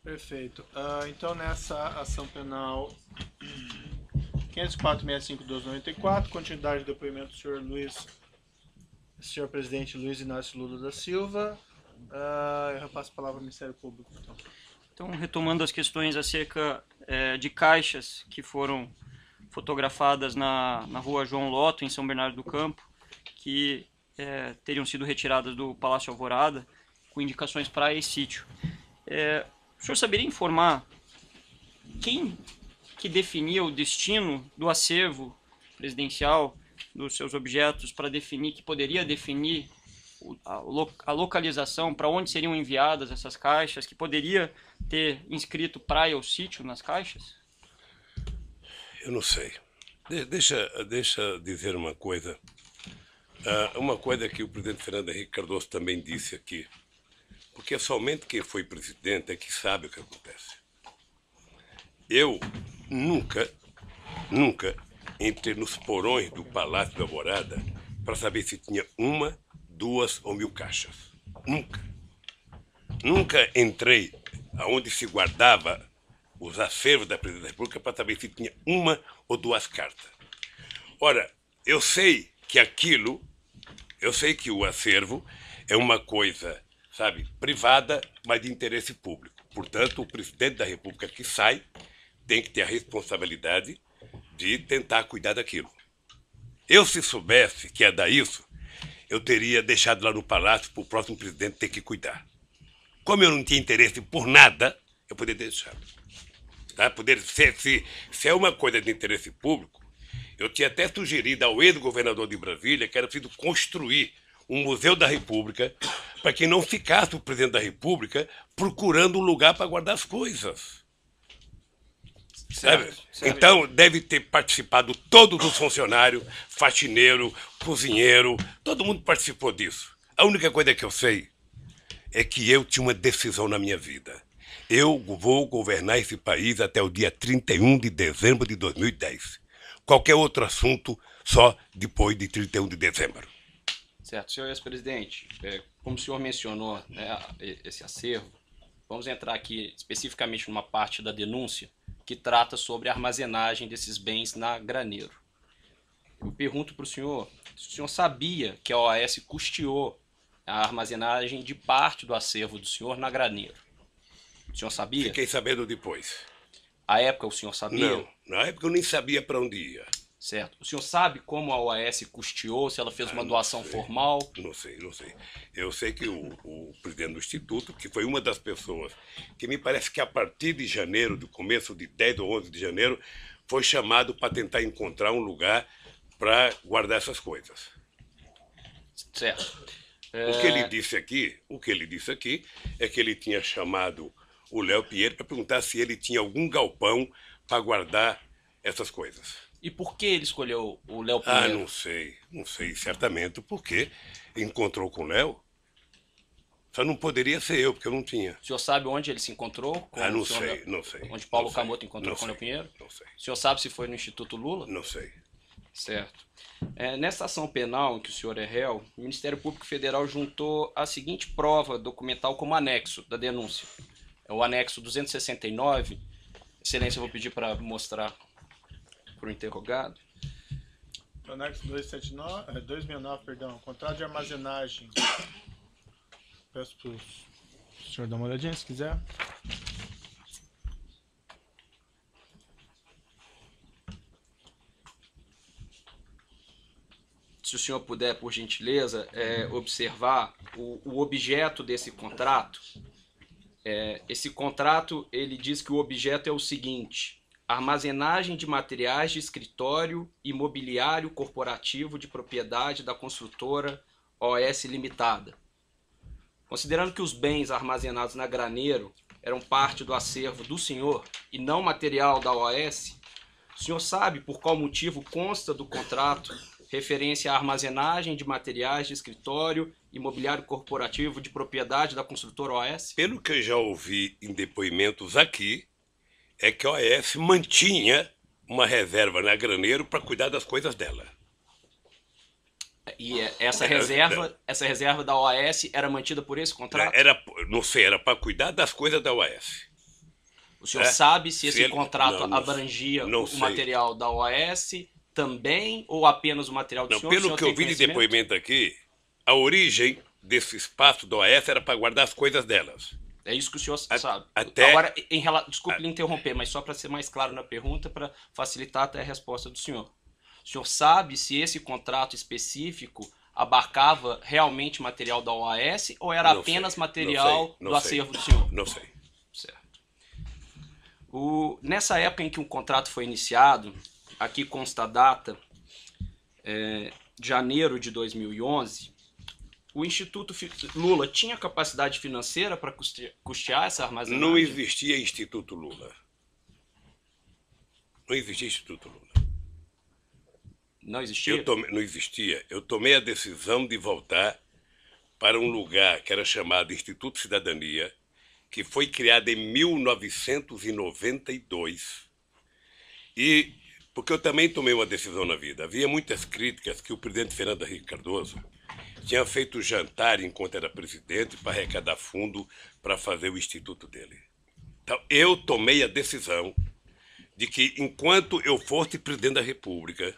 Perfeito. Então, nessa ação penal 504.65.12.94, continuidade do depoimento do senhor presidente Luiz Inácio Lula da Silva. Eu repasso a palavra ao Ministério Público. Então, retomando as questões acerca de caixas que foram fotografadas na rua João Lotto, em São Bernardo do Campo, que teriam sido retiradas do Palácio Alvorada, com indicações para esse sítio. O senhor saberia informar quem que definia o destino do acervo presidencial dos seus objetos para definir, que poderia definir a localização, para onde seriam enviadas essas caixas, que poderia ter inscrito praia ou sítio nas caixas? Eu não sei. Deixa dizer uma coisa. Uma coisa que o presidente Fernando Henrique Cardoso também disse aqui. Porque somente quem foi presidente é que sabe o que acontece. Eu nunca entrei nos porões do Palácio da Alvorada para saber se tinha uma, 2 ou 1000 caixas. Nunca. Nunca entrei aonde se guardava os acervos da Presidência da República para saber se tinha uma ou 2 cartas. Ora, eu sei que o acervo é uma coisa, sabe, privada, mas de interesse público. Portanto, o presidente da República que sai tem que ter a responsabilidade de tentar cuidar daquilo. Eu, se soubesse que ia dar isso, eu teria deixado lá no palácio para o próximo presidente ter que cuidar. Como eu não tinha interesse por nada, eu poderia deixar. Tá? Se é uma coisa de interesse público, eu tinha até sugerido ao ex-governador de Brasília que era preciso construir um Museu da República para que não ficasse o presidente da República procurando um lugar para guardar as coisas. Certo. Então, deve ter participado todos os funcionários, faxineiro, cozinheiro, todo mundo participou disso. A única coisa que eu sei é que eu tinha uma decisão na minha vida. Eu vou governar esse país até o dia 31 de dezembro de 2010. Qualquer outro assunto, só depois de 31 de dezembro. Certo. Senhor ex-presidente, como o senhor mencionou, né, esse acervo, vamos entrar aqui especificamente numa parte da denúncia que trata sobre a armazenagem desses bens na Graneiro. Eu pergunto para o senhor se o senhor sabia que a OAS custeou a armazenagem de parte do acervo do senhor na Graneiro. O senhor sabia? Fiquei sabendo depois. À época o senhor sabia? Não, na época eu nem sabia para onde ia. Certo. O senhor sabe como a OAS custeou, se ela fez uma doação formal? Não sei. Eu sei que o presidente do Instituto, que foi uma das pessoas que me parece que a partir de janeiro, do começo de 10 ou 11 de janeiro, foi chamado para tentar encontrar um lugar para guardar essas coisas. Certo. O que ele disse aqui é que ele tinha chamado o Léo Pinheiro para perguntar se ele tinha algum galpão para guardar essas coisas. E por que ele escolheu o Léo Pinheiro? Não sei certamente porque encontrou com o Léo. Só não poderia ser eu, porque eu não tinha. O senhor sabe onde ele se encontrou? Não sei. Onde Paulo Camoto encontrou com o Léo Pinheiro? Não sei. O senhor sabe se foi no Instituto Lula? Não sei. Certo. Nessa ação penal em que o senhor é réu, o Ministério Público Federal juntou a seguinte prova documental como anexo da denúncia. É o anexo 269. Excelência, eu vou pedir para mostrar para o interrogado. O anexo 269, contrato de armazenagem. Peço para o senhor dar uma olhadinha, se quiser. Se o senhor puder, por gentileza, observar o objeto desse contrato. Esse contrato, ele diz que o objeto é o seguinte: armazenagem de materiais de escritório e mobiliário corporativo de propriedade da construtora OS Limitada. Considerando que os bens armazenados na Graneiro eram parte do acervo do senhor e não material da OAS, o senhor sabe por qual motivo consta do contrato referência à armazenagem de materiais de escritório e mobiliário corporativo de propriedade da construtora OAS? Pelo que eu já ouvi em depoimentos aqui, é que a OAS mantinha uma reserva na Graneiro para cuidar das coisas dela. E essa reserva da OAS era mantida por esse contrato? Não sei, era para cuidar das coisas da OAS. O senhor sabe se esse ele- contrato não abrangia não o sei. material da OAS também ou apenas o material do Não, senhor? O pelo senhor que eu tem vi de conhecimento? depoimento aqui, a origem desse espaço do OAS era para guardar as coisas delas. É isso que o senhor sabe. até- Agora, desculpe lhe interromper, mas só para ser mais claro na pergunta, para facilitar até a resposta do senhor. O senhor sabe se esse contrato específico abarcava realmente material da OAS ou era Não apenas sei, material não do sei. acervo do senhor? Não sei. Certo. Nessa época em que o contrato foi iniciado, aqui consta a data, janeiro de 2011, o Instituto Lula tinha capacidade financeira para custear essa armazenagem? Não existia Instituto Lula. Não existia Instituto Lula. Não existia? Não existia. Eu tomei a decisão de voltar para um lugar que era chamado Instituto Cidadania, que foi criado em 1992. E porque eu também tomei uma decisão na vida. Havia muitas críticas que o presidente Fernando Henrique Cardoso tinha feito jantar enquanto era presidente para arrecadar fundo para fazer o instituto dele. Então, eu tomei a decisão de que, enquanto eu fosse presidente da República,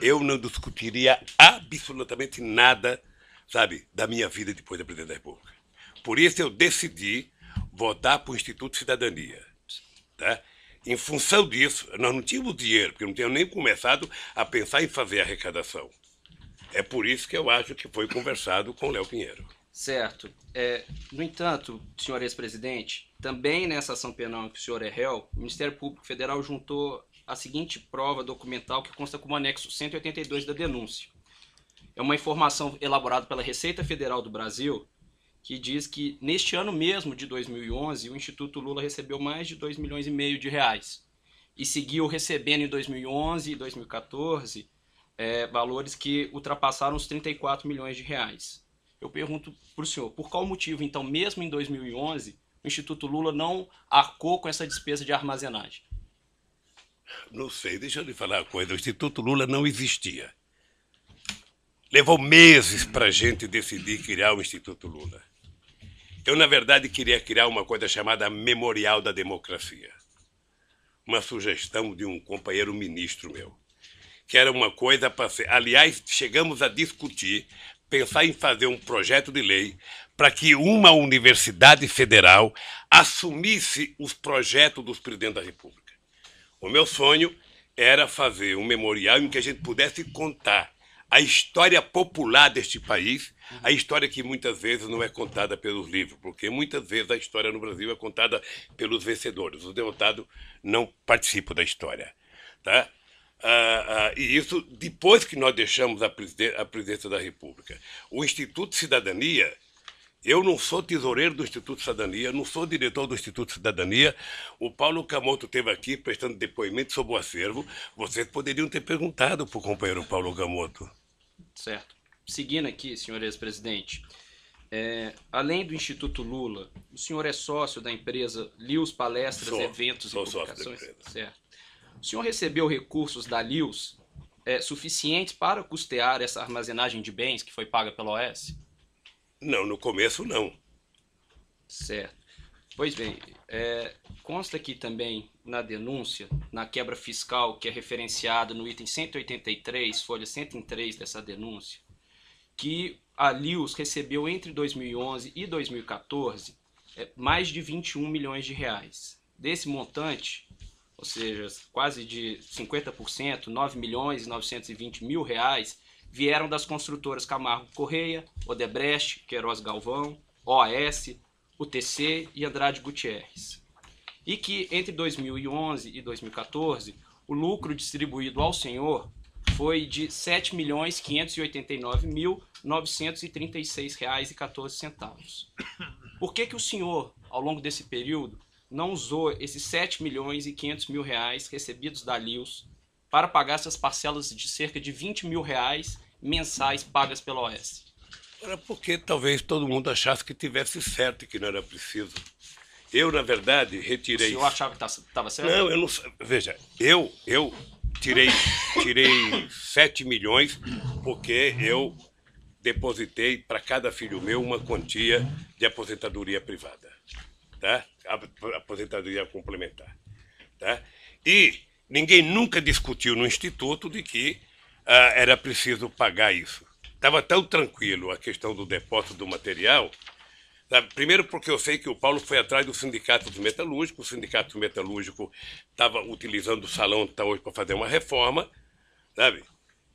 eu não discutiria absolutamente nada, sabe, da minha vida depois da presidente da República. Por isso eu decidi votar para o Instituto Cidadania. Tá? Em função disso, nós não tínhamos dinheiro, porque não tínhamos nem começado a pensar em fazer a arrecadação. É por isso que eu acho que foi conversado com o Léo Pinheiro. Certo. No entanto, senhor ex-presidente, também nessa ação penal em que o senhor é réu, o Ministério Público Federal juntou a seguinte prova documental que consta como anexo 182 da denúncia. É uma informação elaborada pela Receita Federal do Brasil, que diz que neste ano mesmo de 2011, o Instituto Lula recebeu mais de 2,5 milhões de reais e seguiu recebendo em 2011 e 2014 valores que ultrapassaram os 34 milhões de reais. Eu pergunto para o senhor, por qual motivo, então, mesmo em 2011, o Instituto Lula não arcou com essa despesa de armazenagem? Não sei, deixa eu lhe falar uma coisa. O Instituto Lula não existia. Levou meses para a gente decidir criar o Instituto Lula. Eu, na verdade, queria criar uma coisa chamada Memorial da Democracia. Uma sugestão de um companheiro ministro meu. Que era uma coisa para ser... Aliás, chegamos a discutir, pensar em fazer um projeto de lei para que uma universidade federal assumisse os projetos dos presidentes da República. O meu sonho era fazer um memorial em que a gente pudesse contar a história popular deste país, a história que muitas vezes não é contada pelos livros, porque muitas vezes a história no Brasil é contada pelos vencedores. Os derrotados não participam da história. Tá? E isso depois que nós deixamos a presidência da República. O Instituto Cidadania, eu não sou tesoureiro do Instituto Cidadania, não sou diretor do Instituto Cidadania. O Paulo Camoto esteve aqui prestando depoimento sobre o acervo. Vocês poderiam ter perguntado para o companheiro Paulo Camoto. Certo. Seguindo aqui, senhor ex-presidente, além do Instituto Lula, o senhor é sócio da empresa Lius Palestras, Eventos e Publicações? Certo. O senhor recebeu recursos da Lius suficientes para custear essa armazenagem de bens que foi paga pela OAS? Não, no começo não. Certo. Pois bem, consta aqui também na denúncia, na quebra fiscal que é referenciada no item 183, folha 103 dessa denúncia, que a Lius recebeu entre 2011 e 2014 mais de 21 milhões de reais. Desse montante, ou seja, quase de 50%, 9 milhões e 920 mil reais, vieram das construtoras Camargo Correia, Odebrecht, Queiroz Galvão, OAS, UTC e Andrade Gutierrez. E que entre 2011 e 2014, o lucro distribuído ao senhor foi de R$ 7.589.936,14. Por que o senhor, ao longo desse período, não usou esses R$ 7.500.000 recebidos da Lius para pagar essas parcelas de cerca de R$ 20 mil mensais pagas pela OAS? Era porque talvez todo mundo achasse que tivesse certo e que não era preciso. Eu, na verdade, retirei... O senhor achava que estava certo? Não, eu não... Veja, eu tirei 7 milhões porque eu depositei para cada filho meu uma quantia de aposentadoria privada. tá? A aposentadoria complementar, tá? E ninguém nunca discutiu no Instituto de que era preciso pagar isso. Estava tão tranquilo a questão do depósito do material, sabe? Primeiro porque eu sei que o Paulo foi atrás do sindicato dos metalúrgicos, o sindicato metalúrgico estava utilizando o salão até hoje para fazer uma reforma, sabe?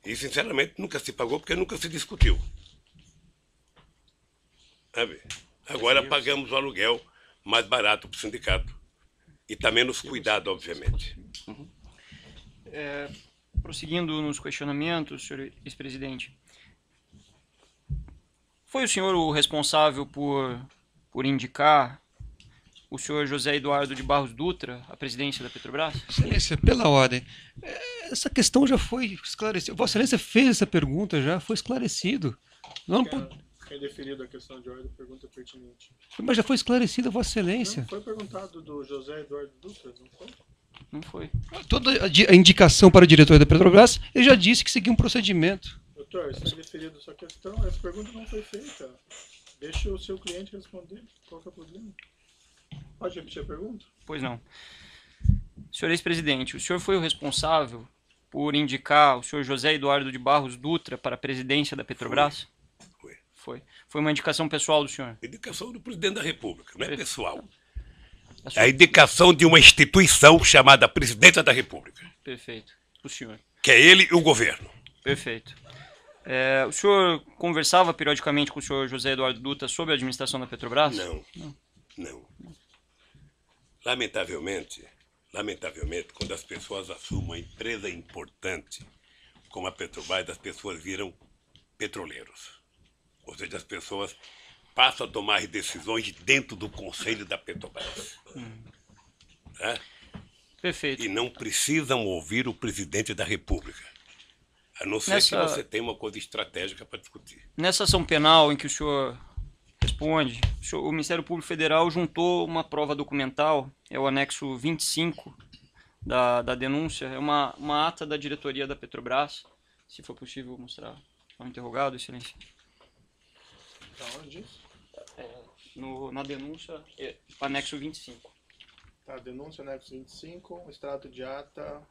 E, sinceramente, nunca se pagou porque nunca se discutiu. Sabe? Agora pagamos o aluguel mais barato para o sindicato. E está menos cuidado, obviamente. Prosseguindo nos questionamentos, senhor ex-presidente, foi o senhor o responsável por indicar o senhor José Eduardo de Barros Dutra à presidência da Petrobras? Excelência, pela ordem. Essa questão já foi esclarecida. Vossa Excelência fez essa pergunta, já foi esclarecido. Não, Quem deferiu a questão de ordem, pergunta pertinente. mas já foi esclarecida, Vossa Excelência. Não foi perguntado do José Eduardo Dutra, não foi? Não foi. Toda a indicação para o diretor da Petrobras, ele já disse que seguia um procedimento. Doutor, está deferido sua questão, essa pergunta não foi feita. Deixa o seu cliente responder. Qual que é o problema? Pode repetir a pergunta? Pois não. Senhor ex-presidente, o senhor foi o responsável por indicar o senhor José Eduardo de Barros Dutra para a presidência da Petrobras? Foi. Foi uma indicação pessoal do senhor? Indicação do presidente da República, não é pessoal. A É a indicação de uma instituição chamada Presidência da República, Perfeito. O senhor. que é ele e o governo. Perfeito. O senhor conversava periodicamente com o senhor José Eduardo Dutra sobre a administração da Petrobras? Não. Lamentavelmente, quando as pessoas assumem uma empresa importante como a Petrobras, as pessoas viram petroleiros. Ou seja, as pessoas passam a tomar decisões dentro do conselho da Petrobras. Tá? Perfeito. E não precisam ouvir o presidente da República. A não ser que você tenha uma coisa estratégica para discutir. Nessa ação penal em que o senhor responde, o Ministério Público Federal juntou uma prova documental, é o anexo 25 da denúncia, é uma ata da diretoria da Petrobras, se for possível mostrar ao interrogado, excelência. Tá onde isso? Na denúncia, anexo 25. Tá, denúncia anexo 25, extrato de ata,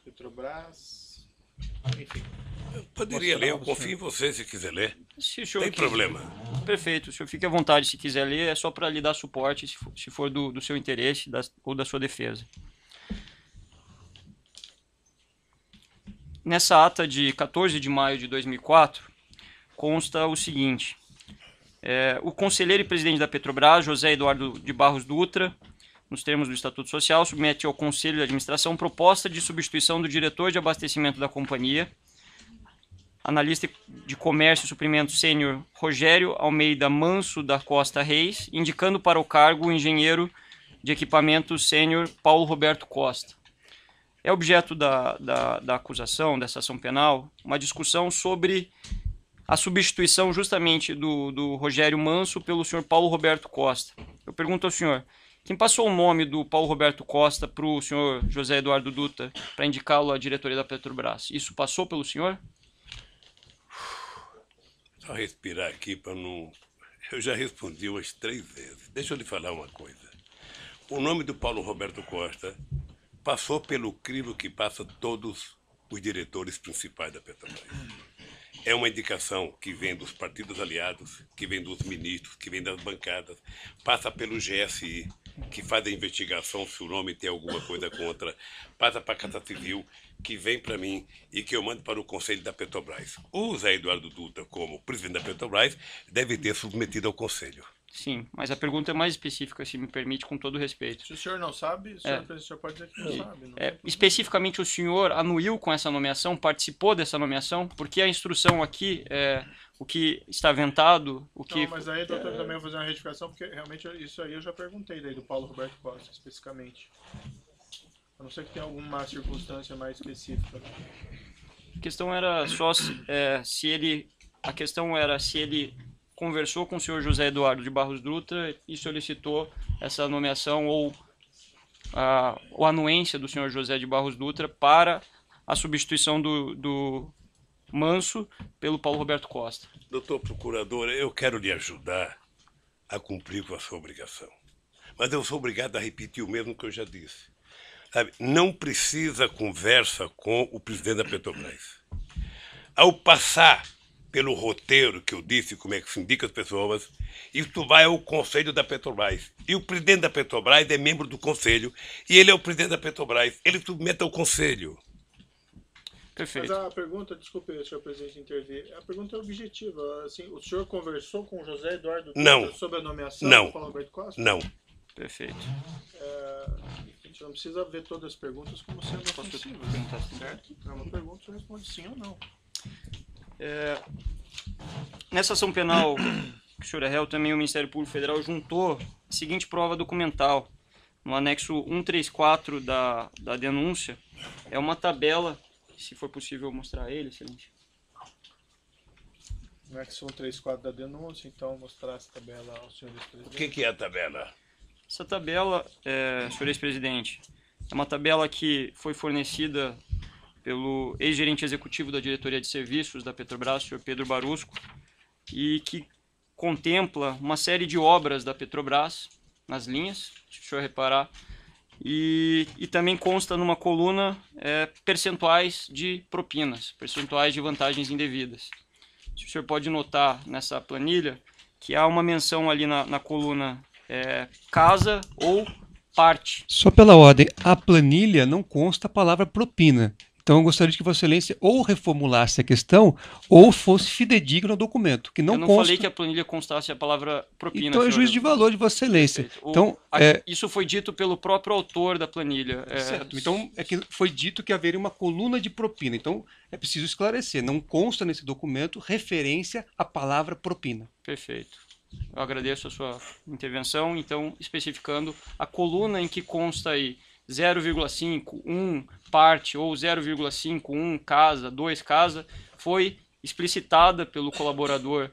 Petrobras, enfim. Eu poderia ler, eu confio em você se quiser ler. Se o senhor Tem problema. Perfeito, o senhor fique à vontade se quiser ler, é só para lhe dar suporte, se for do seu interesse ou da sua defesa. Nessa ata de 14 de maio de 2004, consta o seguinte: o conselheiro e presidente da Petrobras, José Eduardo de Barros Dutra, nos termos do Estatuto Social, submete ao Conselho de Administração proposta de substituição do diretor de abastecimento da companhia, analista de comércio e suprimento sênior Rogério Almeida Manso da Costa Reis, indicando para o cargo o engenheiro de equipamento sênior Paulo Roberto Costa. É objeto da acusação, dessa ação penal, uma discussão sobre a substituição justamente do Rogério Manso pelo senhor Paulo Roberto Costa. Eu pergunto ao senhor, quem passou o nome do Paulo Roberto Costa para o senhor José Eduardo Dutra para indicá-lo à diretoria da Petrobras? Isso passou pelo senhor? Só respirar aqui para não... Eu já respondi umas 3 vezes. Deixa eu lhe falar uma coisa. O nome do Paulo Roberto Costa passou pelo crivo que passa todos os diretores principais da Petrobras. É uma indicação que vem dos partidos aliados, que vem dos ministros, que vem das bancadas, passa pelo GSI, que faz a investigação se o nome tem alguma coisa contra, passa para a Casa Civil, que vem para mim e que eu mando para o Conselho da Petrobras. O Zé Eduardo Dutra, como presidente da Petrobras, deve ter submetido ao Conselho. Sim, mas a pergunta é mais específica, se me permite, com todo respeito. Se o senhor não sabe, o senhor pode dizer que não sabe. Não especificamente, o senhor anuiu com essa nomeação, participou dessa nomeação? Porque a instrução aqui, o que está aventado, o que... Não, mas aí, doutor, também vou fazer uma retificação, porque realmente isso aí eu já perguntei daí do Paulo Roberto Costa, especificamente. A não ser que tenha alguma circunstância mais específica. A questão era só se ele conversou com o senhor José Eduardo de Barros Dutra e solicitou essa nomeação ou a anuência do senhor José de Barros Dutra para a substituição do Manso pelo Paulo Roberto Costa. Doutor Procurador, eu quero lhe ajudar a cumprir com a sua obrigação. mas eu sou obrigado a repetir o mesmo que eu já disse. Sabe, não precisa conversa com o presidente da Petrobras. Ao passar pelo roteiro que eu disse, como é que se indica as pessoas, isso vai ao Conselho da Petrobras. E o presidente da Petrobras é membro do Conselho, e ele é o presidente da Petrobras. Ele submete ao Conselho. Perfeito. Mas a pergunta, desculpe, senhor presidente, intervir. A pergunta é objetiva. Assim, o senhor conversou com o José Eduardo Não. sobre a nomeação Não. do Paulo Roberto Costa? Não. Perfeito. A gente não precisa ver todas as perguntas como sendo ofensivas, perguntar sim? certo? É uma pergunta, você responde sim ou não. Nessa ação penal que o senhor é réu, também o Ministério Público Federal juntou a seguinte prova documental. No anexo 134 da denúncia, é uma tabela, se for possível mostrar ele, excelente. No anexo 134 da denúncia, então mostrar essa tabela ao senhor O ex-presidente. que é a tabela? Essa tabela, senhor ex-presidente, é uma tabela que foi fornecida pelo ex-gerente executivo da diretoria de serviços da Petrobras, o senhor Pedro Barusco, e que contempla uma série de obras da Petrobras nas linhas, se o senhor reparar, e também consta numa coluna percentuais de propinas, percentuais de vantagens indevidas. O senhor pode notar nessa planilha que há uma menção ali na coluna casa ou parte. Só pela ordem, a planilha não consta a palavra propina. Então eu gostaria de que Vossa Excelência ou reformulasse a questão ou fosse fidedigno ao documento, que não Eu não consta. falei que a planilha constasse a palavra propina. Então é senhor. juízo de valor de Vossa Excelência. Perfeito. Então, Isso foi dito pelo próprio autor da planilha. certo. Então é que foi dito que haveria uma coluna de propina. Então é preciso esclarecer. Não consta nesse documento referência à palavra propina. Perfeito. Eu agradeço a sua intervenção. Então, especificando a coluna em que consta aí 0,5, 1 parte ou 0,5, 1 casa, 2 casa, foi explicitada pelo colaborador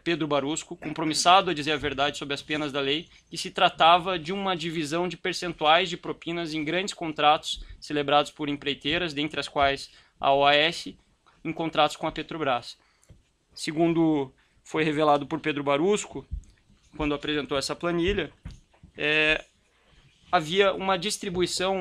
Pedro Barusco, compromissado a dizer a verdade sobre as penas da lei, que se tratava de uma divisão de percentuais de propinas em grandes contratos celebrados por empreiteiras, dentre as quais a OAS, em contratos com a Petrobras. Segundo foi revelado por Pedro Barusco, quando apresentou essa planilha, havia uma distribuição,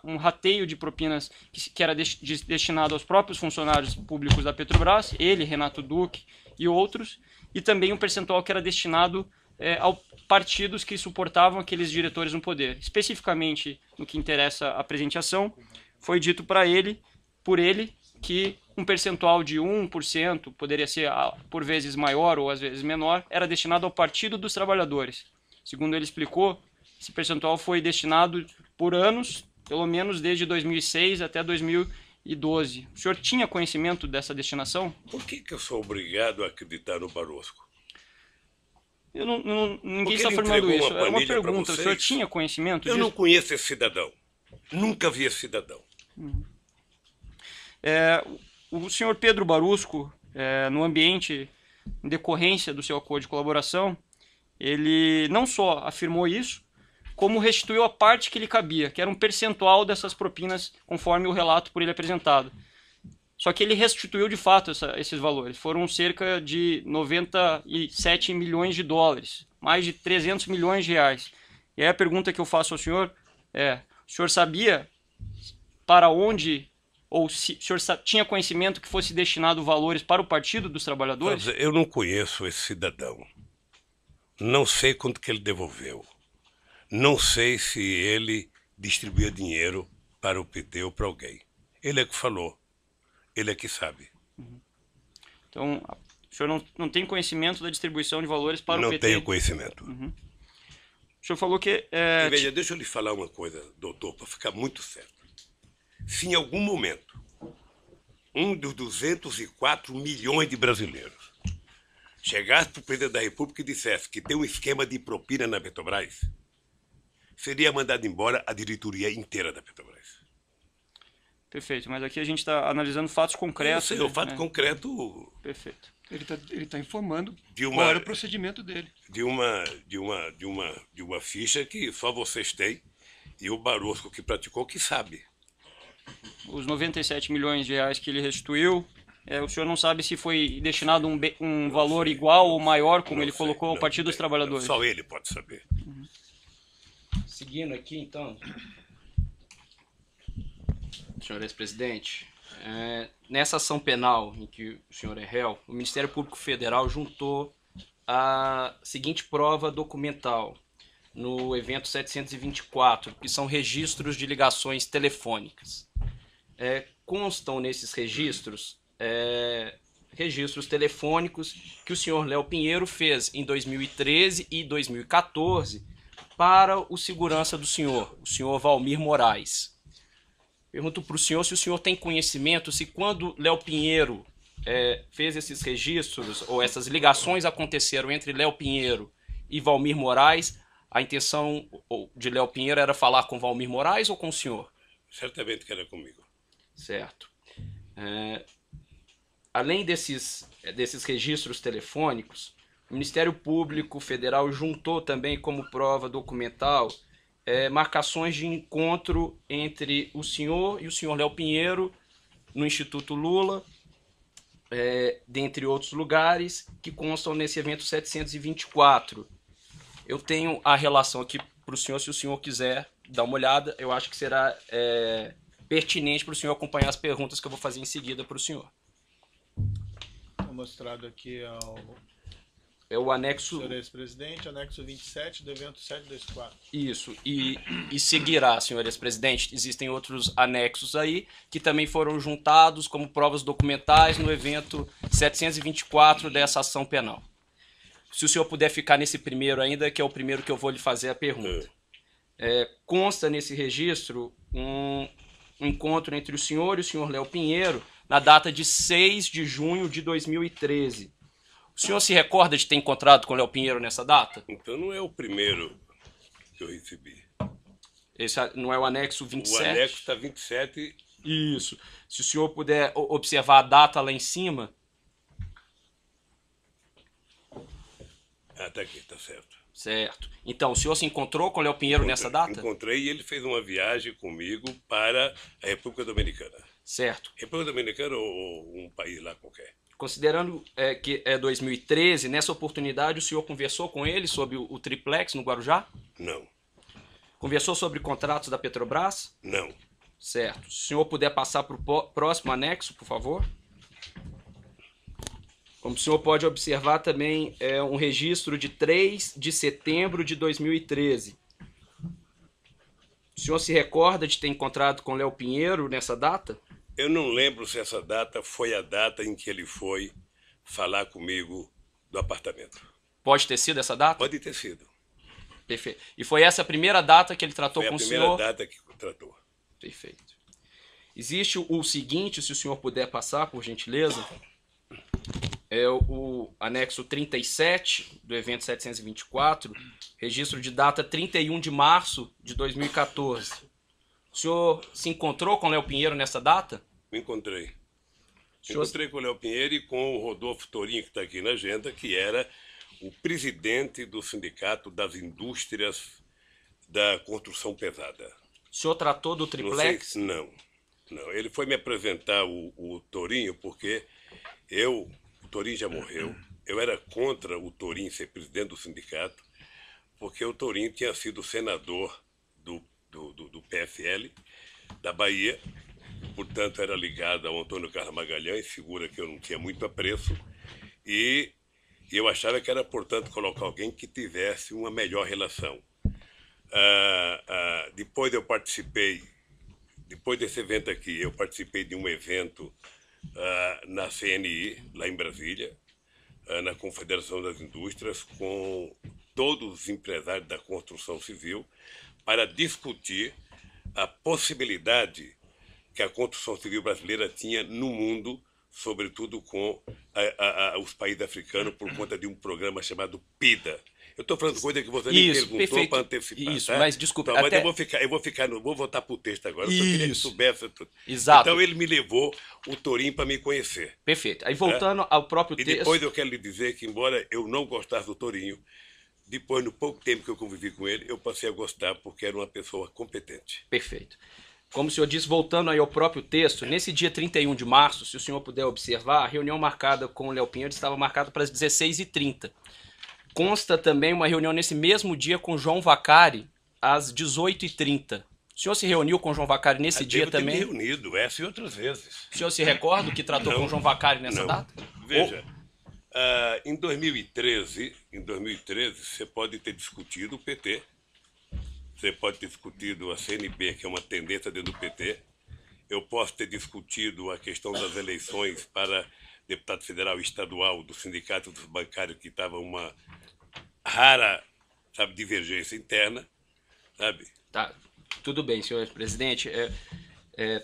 um rateio de propinas que era destinado aos próprios funcionários públicos da Petrobras, ele, Renato Duque e outros, e também um percentual que era destinado a partidos que suportavam aqueles diretores no poder. Especificamente, no que interessa a presente ação, foi dito por ele, que um percentual de 1%, poderia ser por vezes maior ou às vezes menor, era destinado ao Partido dos Trabalhadores. Segundo ele explicou, esse percentual foi destinado por anos, pelo menos desde 2006 até 2012. O senhor tinha conhecimento dessa destinação? Por que eu sou obrigado a acreditar no Barosco? Ninguém Porque está ele afirmando entregou isso. uma É uma planilha pra pergunta. O senhor vocês? tinha conhecimento Eu disso? não conheço esse cidadão. Nunca vi esse cidadão. O senhor Pedro Barusco, no ambiente, em decorrência do seu acordo de colaboração, ele não só afirmou isso, como restituiu a parte que lhe cabia, que era um percentual dessas propinas, conforme o relato por ele apresentado. Só que ele restituiu de fato esses valores. Foram cerca de 97 milhões de dólares, mais de 300 milhões de reais. E aí a pergunta que eu faço ao senhor o senhor sabia para onde, ou se o senhor tinha conhecimento que fosse destinado valores para o Partido dos Trabalhadores? Eu não conheço esse cidadão. Não sei quanto que ele devolveu. Não sei se ele distribuía dinheiro para o PT ou para alguém. Ele é que falou. Ele é que sabe. Então, o senhor não tem conhecimento da distribuição de valores para Não o PT? tenho conhecimento. O senhor falou que... Veja, deixa eu lhe falar uma coisa, doutor, para ficar muito certo. Se em algum momento um dos 204 milhões de brasileiros chegasse para o presidente da República e dissesse que tem um esquema de propina na Petrobras, seria mandado embora a diretoria inteira da Petrobras. Perfeito, mas aqui a gente está analisando fatos concretos. O fato concreto Perfeito. Ele tá informando de qual era o procedimento dele. de uma ficha que só vocês têm e o Barosco que praticou que sabe. Os 97 milhões de reais que ele restituiu O senhor não sabe se foi destinado um valor igual ou maior, como ele colocou, ao Partido dos Trabalhadores? Só ele pode saber. Seguindo aqui, então, senhor ex-presidente, nessa ação penal em que o senhor é réu, o Ministério Público Federal juntou a seguinte prova documental no evento 724, que são registros de ligações telefônicas. Constam nesses registros registros telefônicos que o senhor Léo Pinheiro fez em 2013 e 2014 para o segurança do senhor, o senhor Valmir Moraes. Pergunto para o senhor se o senhor tem conhecimento se quando Léo Pinheiro fez esses registros ou essas ligações aconteceram entre Léo Pinheiro e Valmir Moraes, a intenção de Léo Pinheiro era falar com Valmir Moraes ou com o senhor? Certamente que era comigo. Certo. Além desses registros telefônicos, o Ministério Público Federal juntou também como prova documental marcações de encontro entre o senhor e o senhor Léo Pinheiro no Instituto Lula, dentre outros lugares, que constam nesse evento 724. Eu tenho a relação aqui para o senhor, se o senhor quiser dar uma olhada, eu acho que será pertinente para o senhor acompanhar as perguntas que eu vou fazer em seguida para o senhor. Mostrado aqui o anexo... senhor ex-presidente, anexo 27 do evento 724. Isso, e seguirá, senhor ex-presidente. Existem outros anexos aí que também foram juntados como provas documentais no evento 724 dessa ação penal. Se o senhor puder ficar nesse primeiro ainda, que é o primeiro que eu vou lhe fazer a pergunta. Consta nesse registro um encontro entre o senhor e o senhor Léo Pinheiro na data de 6 de junho de 2013. O senhor se recorda de ter encontrado com o Léo Pinheiro nessa data? Então não é o primeiro que eu recebi. Esse não é o anexo 27? O anexo está 27. Isso. Se o senhor puder observar a data lá em cima. Tá aqui, tá certo. Certo. Então, o senhor se encontrou com o Léo Pinheiro nessa data? Encontrei e ele fez uma viagem comigo para a República Dominicana. Certo. República Dominicana ou um país lá qualquer? Considerando que é 2013, nessa oportunidade o senhor conversou com ele sobre o triplex no Guarujá? Não. Conversou sobre contratos da Petrobras? Não. Certo. Se o senhor puder passar para o próximo anexo, por favor. Como o senhor pode observar também, é um registro de 3 de setembro de 2013. O senhor se recorda de ter encontrado com Léo Pinheiro nessa data? Eu não lembro se essa data foi a data em que ele foi falar comigo do apartamento. Pode ter sido essa data? Pode ter sido. Perfeito. E foi essa a primeira data que ele tratou com o senhor? Foi a primeira data que tratou. Perfeito. Existe o seguinte, se o senhor puder passar, por gentileza, é o anexo 37 do evento 724, registro de data 31 de março de 2014. O senhor se encontrou com o Léo Pinheiro nessa data? Me encontrei. Senhor... Encontrei com o Léo Pinheiro e com o Rodolfo Torinho, que está aqui na agenda, que era o presidente do Sindicato das Indústrias da Construção Pesada. O senhor tratou do triplex? Não. Ele foi me apresentar o Torinho porque o Torinho já morreu. Eu era contra o Torinho ser presidente do sindicato, porque o Torinho tinha sido senador do PFL da Bahia, portanto era ligado ao Antônio Carlos Magalhães, figura que eu não tinha muito apreço, e eu achava que era, portanto, colocar alguém que tivesse uma melhor relação. Depois desse evento aqui, eu participei de um evento na CNI, lá em Brasília, na Confederação das Indústrias, com todos os empresários da construção civil, para discutir a possibilidade que a construção civil brasileira tinha no mundo, sobretudo com os países africanos, por conta de um programa chamado PIDA. Eu estou falando coisa que você me perguntou para antecipar. Isso, tá? mas desculpa. Então, mas eu vou voltar para o texto agora. Eu só queria que soubesse tudo. Exato. Então ele me levou o Torinho para me conhecer. Perfeito. Aí voltando ao próprio texto... E depois eu quero lhe dizer que, embora eu não gostasse do Torinho, depois, no pouco tempo que eu convivi com ele, eu passei a gostar porque era uma pessoa competente. Perfeito. como o senhor disse, voltando aí ao próprio texto, nesse dia 31 de março, se o senhor puder observar, a reunião marcada com o Léo Pinheiro estava marcada para as 16h30. Consta também uma reunião nesse mesmo dia com João Vacari, às 18h30. O senhor se reuniu com o João Vacari nesse dia também? Devo ter me reunido, essa e outras vezes. O senhor se recorda que tratou com o João Vacari nessa Não. data? Veja, em 2013, você pode ter discutido o PT, você pode ter discutido a CNB, que é uma tendência dentro do PT, eu posso ter discutido a questão das eleições para deputado federal e estadual do sindicato dos bancários, que estava uma rara, sabe, divergência interna, sabe? Tá, tudo bem, senhor presidente.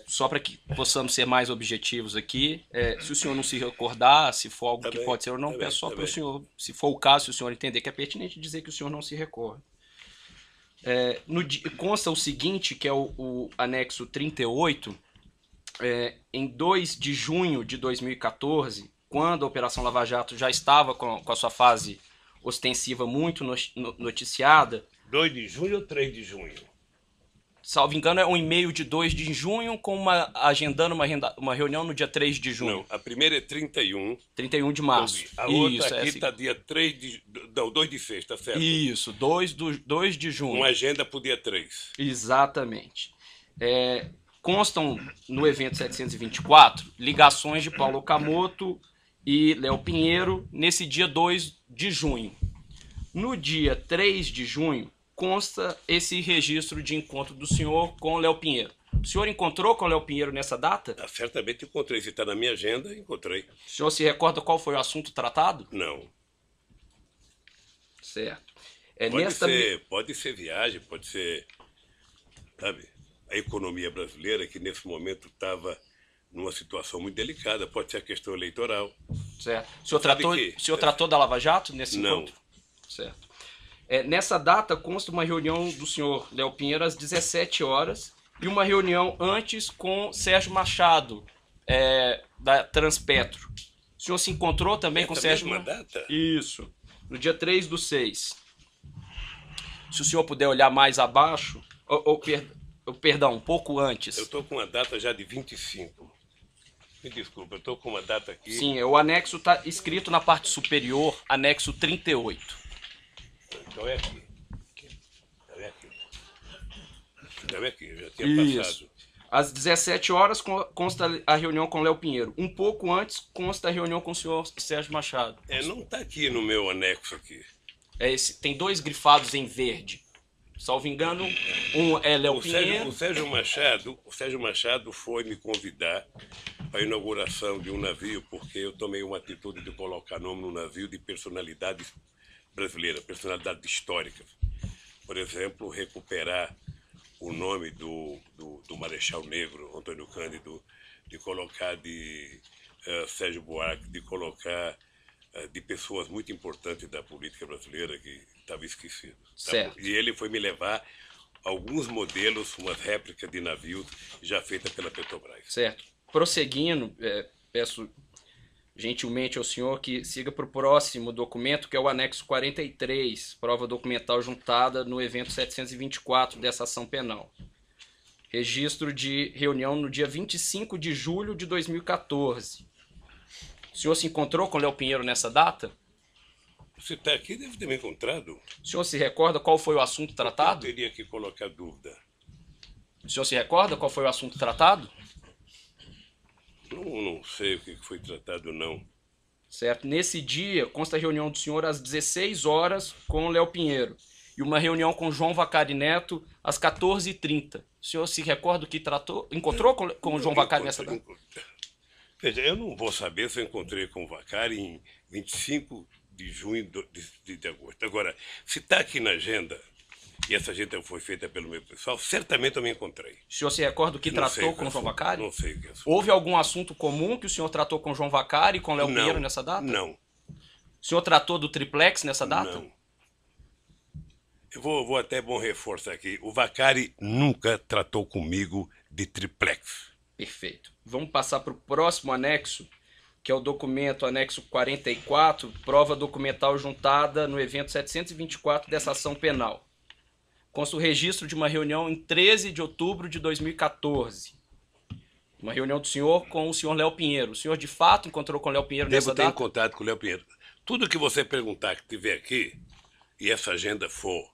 Só para que possamos ser mais objetivos aqui, se o senhor não se recordar, se for algo Tá que bem, pode ser ou não, tá peço bem, só tá para o bem. senhor, se for o caso, se o senhor entender que é pertinente, dizer que o senhor não se recorda. Consta o seguinte, que é o anexo 38, em 2 de junho de 2014, quando a Operação Lava Jato já estava com a sua fase ostensiva muito noticiada, 2 de junho ou 3 de junho? salvo engano, é um e-mail de 2 de junho, com agendando uma reunião no dia 3 de junho. Não, a primeira é 31. 31 de março. A outra Isso, aqui assim. está dia 3 de... Não, 2 de sexta, certo? Isso, 2 de junho. Uma agenda para o dia 3. Exatamente. Constam no evento 724 ligações de Paulo Okamoto e Léo Pinheiro nesse dia 2 de junho. No dia 3 de junho, consta esse registro de encontro do senhor com o Léo Pinheiro. O senhor encontrou com o Léo Pinheiro nessa data? Certamente encontrei. Se está na minha agenda, encontrei. O senhor se recorda qual foi o assunto tratado? Não. Certo. Pode ser viagem, pode ser, sabe, a economia brasileira, que nesse momento estava numa situação muito delicada, pode ser a questão eleitoral. Certo. O senhor tratou da Lava Jato nesse Não. encontro? Certo. Nessa data consta uma reunião do senhor Léo Pinheiro às 17 horas e uma reunião antes com Sérgio Machado, da Transpetro. O senhor se encontrou também com Sérgio Mesma data? Isso. No dia 3/6. Se o senhor puder olhar mais abaixo, perdão, um pouco antes. Eu estou com uma data já de 25. Me desculpa, eu estou com uma data aqui. Sim, o anexo está escrito na parte superior, anexo 38. Então é aqui. Então é aqui, eu já tinha passado. Às 17 horas consta a reunião com Léo Pinheiro. Um pouco antes consta a reunião com o senhor Sérgio Machado. Não está aqui no meu anexo aqui. Tem 2 grifados em verde. Salvo engano, um é Léo Pinheiro. O Sérgio Machado foi me convidar para a inauguração de um navio, porque eu tomei uma atitude de colocar nome no navio de personalidades brasileiras, personalidades históricas. Por exemplo, recuperar o nome do Marechal Negro, Antônio Cândido, de colocar de Sérgio Buarque, de colocar de pessoas muito importantes da política brasileira que estavam esquecidos. Certo. E ele foi me levar alguns modelos, umas réplicas de navios já feitas pela Petrobras. Certo. Prosseguindo, peço gentilmente ao senhor que siga para o próximo documento, que é o anexo 43, prova documental juntada no evento 724 dessa ação penal. Registro de reunião no dia 25 de julho de 2014. O senhor se encontrou com Léo Pinheiro nessa data? Você está aqui, deve ter me encontrado. O senhor se recorda qual foi o assunto tratado? Eu teria que colocar dúvida. O senhor se recorda qual foi o assunto tratado? Não sei o que foi tratado, não. Certo. Nesse dia, consta a reunião do senhor às 16 horas com o Léo Pinheiro e uma reunião com João Vacari Neto às 14h30. O senhor se recorda o que tratou? Encontrou com o João Vacari nessa data? Veja, eu não vou saber se eu encontrei com o Vacari em 25 de junho de agosto. Agora, se está aqui na agenda, e essa agenda foi feita pelo meu pessoal, certamente eu me encontrei. O senhor se recorda o que Não sei tratou o com o João assunto, Vacari? Não sei o que é. Houve algum assunto comum que o senhor tratou com o João Vacari e com o Léo Pinheiro nessa data? Não. O senhor tratou do triplex nessa data? Não. Eu vou até bom reforçar aqui. O Vacari nunca tratou comigo de triplex. Perfeito. Vamos passar para o próximo anexo, que é o documento anexo 44, prova documental juntada no evento 724 dessa ação penal. consta o registro de uma reunião em 13 de outubro de 2014. Uma reunião do senhor com o senhor Léo Pinheiro. O senhor, de fato, encontrou com o Léo Pinheiro nessa Devo ter data? contato com o Léo Pinheiro. Tudo que você perguntar que tiver aqui, e essa agenda for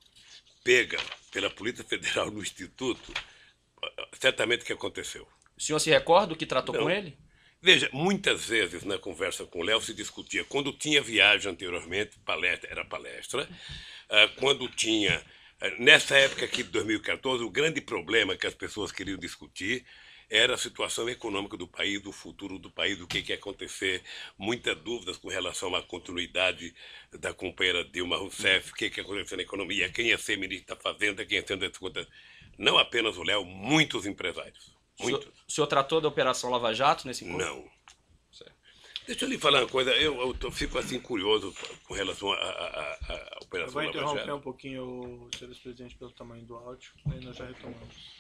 pega pela Polícia Federal no Instituto, certamente que aconteceu. O senhor se recorda do que tratou Não. com ele? Veja, muitas vezes na conversa com o Léo se discutia, quando tinha viagem anteriormente, palestra era palestra, quando tinha, nessa época aqui de 2014, o grande problema que as pessoas queriam discutir era a situação econômica do país, o futuro do país, o que ia acontecer, muitas dúvidas com relação à continuidade da companheira Dilma Rousseff, o que ia acontecer na economia, quem ia ser ministro da Fazenda, quem ia ser das contas. Não apenas o Léo, muitos empresários. Muitos. O senhor tratou da Operação Lava Jato nesse encontro? Não. Certo. Deixa eu lhe falar uma coisa, eu fico assim curioso com relação à Eu Operação vou Lava interromper Jato. um pouquinho o senhor presidente pelo tamanho do áudio, aí nós já retomamos.